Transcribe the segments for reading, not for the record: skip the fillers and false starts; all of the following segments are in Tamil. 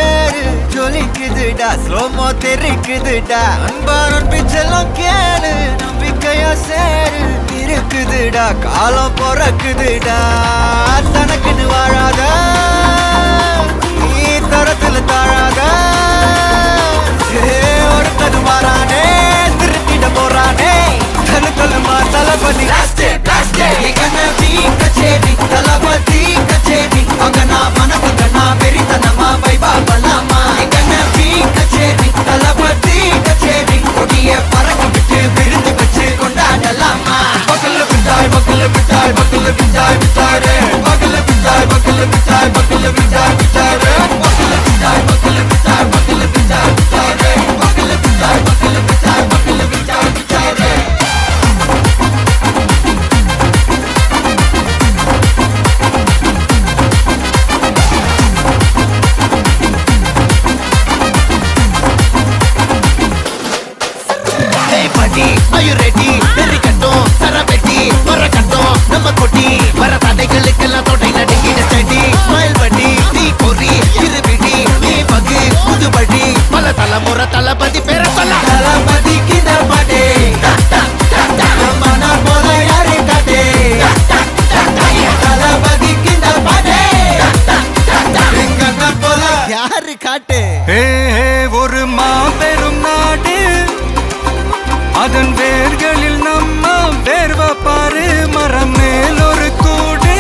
பேரு ஜொலிக்குதுடா ஸ்லோமோ தெரிக்குதுடா அன்பான பிச்செல்லாம் கேளு நம்பிக்கையா சேரு இருக்குதுடா காலம் பிறக்குதுடா தனக்குன்னு வாழாத நீ தரத்துல தாழாத ஒருத்தது மாறானே திருத்திட போறானே தலுக்கலுமா தளபதி கச்சேரி தளபதி கச்சேரி அங்கனா மனசங்கனா பெரித்தனமா வைபா பலாமா கச்சேரி தளபதி கச்சேரி கொடிய பறக்க விட்டு விருந்து வச்சு கொண்டாடலாமா பக்கல்ல விட்டாய் பக்கல்ல விட்டாய் பக்கல்ல விட்டாய் விட்டாரே பக்கல்ல விட்டாய் பக்கல்ல விட்டாய் பக்கல்ல விட்டாய் விட்டாரே பக்கல்ல விட்டாய் பக்கல்ல விட்டாய் பக்கல்ல விட்டாய் விட்டாரே பக்கல்ல விட்டாய் பக்கல்ல விட்டாய் பக்கல்ல விட்டாய் விட்டாரே Are you ready? நெறிக்கட்டும் சரபெட்டி வரக்கட்டும் நம்ம கொட்டி வர தடைகளுக்கெல்லாம் தொடை நடுங்கிட ஸ்டடி ஸ்மைல் பண்ணி நீ பொறி இருபிடி நீ பகு புதுபடி பல தலைமுறை தளபதி பேர சொல்ல தளபதிக்கு இந்த பாட்டே மனா போல யாரு காட்டே தளபதிக்கு இந்த பாட்டே எங்க போல யாரு காட்டு ஒரு மாபெரும் நாடு அதன் வேர்களில் நம்ம வேர்வ பாரு மரம் மேல் ஒரு கூடு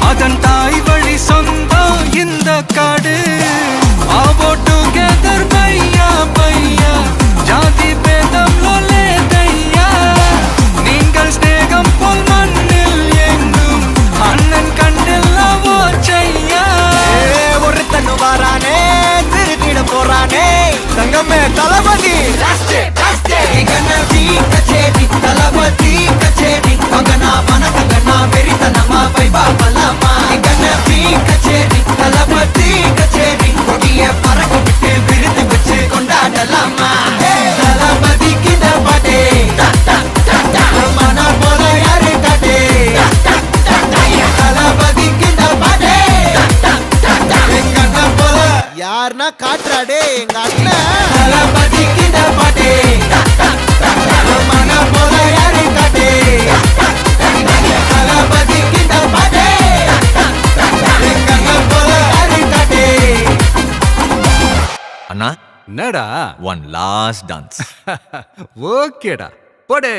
அதன் தாய் வழி சொந்தம் இந்த காடு ஆவோ டுகெதர் பையா பையா ஜாதி பேதம் லோலே தையா நீங்கள் ஸ்நேகம் போல் மண்ணில் எங்கும் அண்ணன் கண்டெல்லாவோ செய்யா ஒரு தன்னு வாரானே திருத்திட போறானே தங்கமே தளபதி கச்சேரி தளபதி கச்சேரி மகனா மனசங்கனா வெறித்தனமா வைபா பலாமா கச்சேரி தளபதி கச்சேரி கொடிய பறக்க விட்டு விருந்து வச்சு கொண்டாடலாமா தளபதிக்கு இந்த பாட்டே மனா போல யாரு காட்டே தளபதிக்கு இந்த பாட்டே எங்க அண்ணன் போல யாருன்னா காட்டுறாடே எங்க அண்ணன் தளபதிக்கு இந்த பாட்டே மனா போல யாரு காட்டே தளபதிக்கு இந்த பாட்டே எங்க அண்ணன் போல யாரு காட்டே அண்ணா என்னடா ஒன் லாஸ்ட் டான்ஸ் ஓகேடா போடே